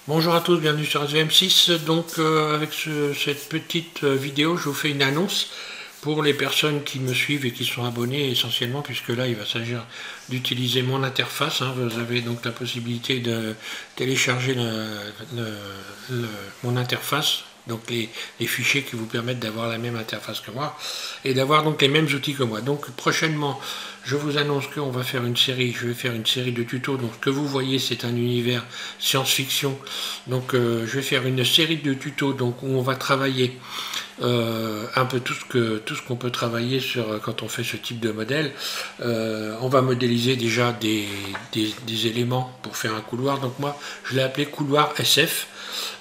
Bonjour à tous, bienvenue sur SVM6. Donc avec cette petite vidéo, je vous fais une annonce pour les personnes qui me suivent et qui sont abonnées essentiellement, puisque là il va s'agir d'utiliser mon interface. Vous avez donc la possibilité de télécharger mon interface, donc les fichiers qui vous permettent d'avoir la même interface que moi et d'avoir donc les mêmes outils que moi. Donc prochainement, je vous annonce qu'on va faire une série, je vais faire une série de tutos. Donc ce que vous voyez, c'est un univers science-fiction. Donc je vais faire une série de tutos donc, où on va travailler un peu tout ce qu'on peut travailler quand on fait ce type de modèle. On va modéliser déjà des éléments pour faire un couloir. Donc moi, je l'ai appelé couloir SF.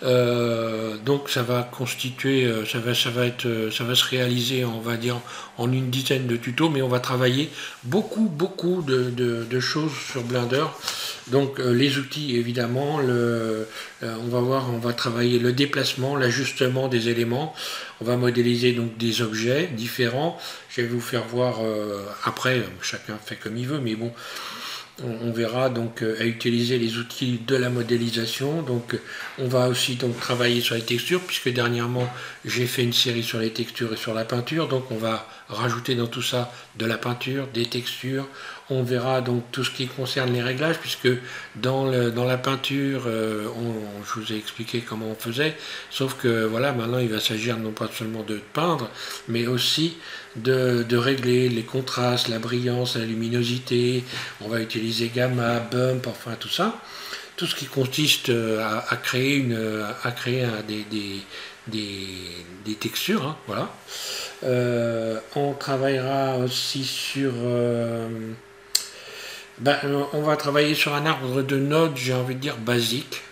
Donc ça va constituer, ça va se réaliser, on va dire, en une dizaine de tutos, mais on va travailler beaucoup de choses sur Blender. Donc les outils évidemment, on va travailler le déplacement, l'ajustement des éléments, on va modéliser donc des objets différents. Je vais vous faire voir après, chacun fait comme il veut, mais bon, on verra donc à utiliser les outils de la modélisation. Donc on va aussi donc travailler sur les textures, puisque dernièrement j'ai fait une série sur les textures et sur la peinture. Donc on va rajouter dans tout ça de la peinture, des textures. On verra donc tout ce qui concerne les réglages, puisque dans la peinture, je vous ai expliqué comment on faisait, sauf que voilà, maintenant il va s'agir non pas seulement de peindre, mais aussi de régler les contrastes, la brillance, la luminosité. On va utiliser gamma, bump, enfin tout ça. Tout ce qui consiste à créer des textures, voilà. On travaillera aussi sur... on va travailler sur un arbre de nodes, j'ai envie de dire basique.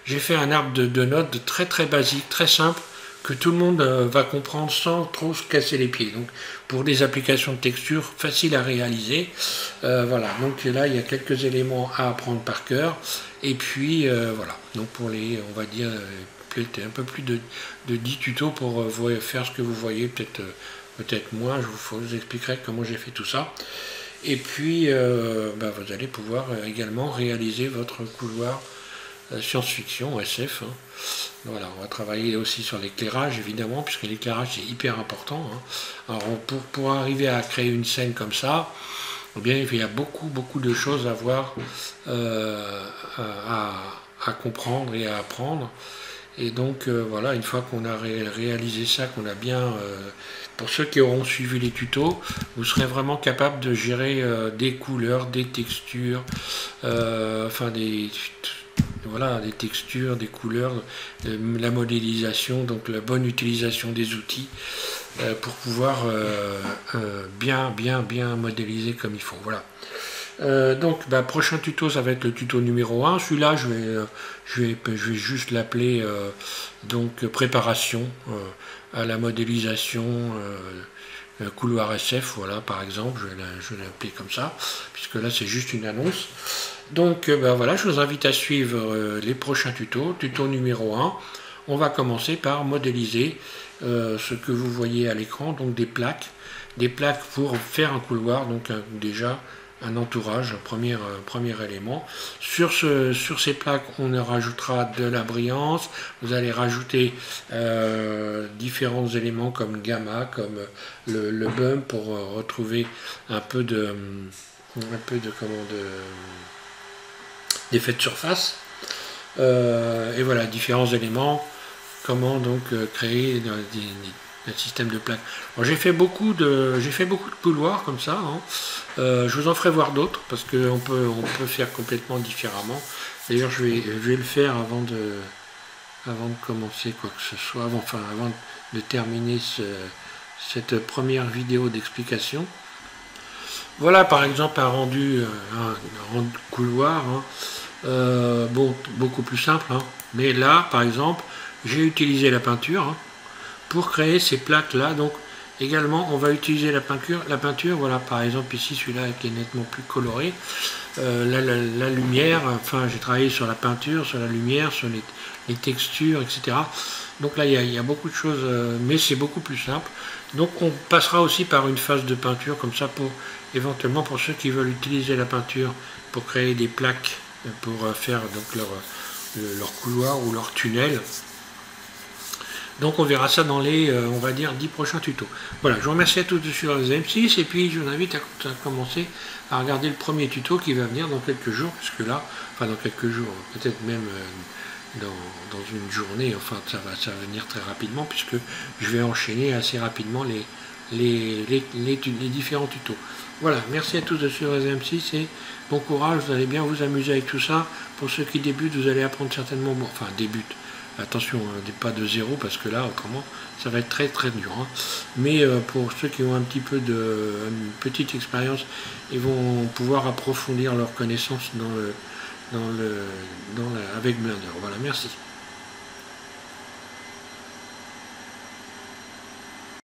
J'ai fait un arbre de nodes très basique, très simple, que tout le monde va comprendre sans trop se casser les pieds. Donc pour des applications de texture faciles à réaliser, voilà. Donc là il y a quelques éléments à apprendre par cœur. Et puis voilà. Donc pour on va dire un peu plus de 10 tutos pour faire ce que vous voyez, peut-être moins. Je vous expliquerai comment j'ai fait tout ça. Et puis vous allez pouvoir également réaliser votre couloir science-fiction, SF. Voilà, on va travailler aussi sur l'éclairage, évidemment, puisque l'éclairage c'est hyper important. Alors pour arriver à créer une scène comme ça, eh bien, il y a beaucoup de choses à voir, à comprendre et à apprendre. Et donc voilà, une fois qu'on a réalisé ça, qu'on a bien... pour ceux qui auront suivi les tutos, vous serez vraiment capable de gérer des couleurs, des textures, enfin voilà, des textures, des couleurs, la modélisation, donc la bonne utilisation des outils pour pouvoir bien modéliser comme il faut. Voilà. Donc prochain tuto, ça va être le tuto numéro 1. Celui-là je vais juste l'appeler donc préparation à la modélisation couloir SF, voilà, par exemple, je vais l'appeler comme ça, puisque là c'est juste une annonce. Donc voilà, je vous invite à suivre les prochains tutos. Tuto numéro 1, on va commencer par modéliser ce que vous voyez à l'écran, donc des plaques pour faire un couloir, donc déjà un entourage, un premier élément. Sur ces plaques, on rajoutera de la brillance. Vous allez rajouter différents éléments comme gamma, comme le bump pour retrouver un peu d'effet de surface. Et voilà, différents éléments. Comment donc créer un système de plaques. J'ai fait beaucoup de couloirs comme ça. Je vous en ferai voir d'autres parce qu'on peut faire complètement différemment. D'ailleurs, je vais le faire avant de commencer quoi que ce soit, avant de terminer cette première vidéo d'explication. Voilà par exemple un rendu couloir. Bon, beaucoup plus simple. Mais là, par exemple, j'ai utilisé la peinture pour créer ces plaques là. Donc également on va utiliser la peinture, voilà, par exemple ici celui-là qui est nettement plus coloré, la lumière, enfin j'ai travaillé sur la peinture, sur la lumière, sur les textures, etc. Donc là il y a beaucoup de choses, mais c'est beaucoup plus simple. Donc on passera aussi par une phase de peinture comme ça, pour éventuellement pour ceux qui veulent utiliser la peinture pour créer des plaques pour faire donc leur couloir ou leur tunnel. Donc on verra ça dans les, on va dire, 10 prochains tutos. Voilà, je vous remercie à tous de suivre les M6 et puis je vous invite à commencer à regarder le premier tuto qui va venir dans quelques jours, puisque là, enfin dans quelques jours, peut-être même dans une journée, enfin ça va venir très rapidement, puisque je vais enchaîner assez rapidement les différents tutos. Voilà, merci à tous de suivre les M6 et bon courage, vous allez bien vous amuser avec tout ça. Pour ceux qui débutent, vous allez apprendre certainement, enfin débutent. Attention, pas de zéro, parce que là, autrement, ça va être très très dur. Hein. Mais pour ceux qui ont un petit peu une petite expérience, ils vont pouvoir approfondir leurs connaissances avec Blender. Voilà, merci.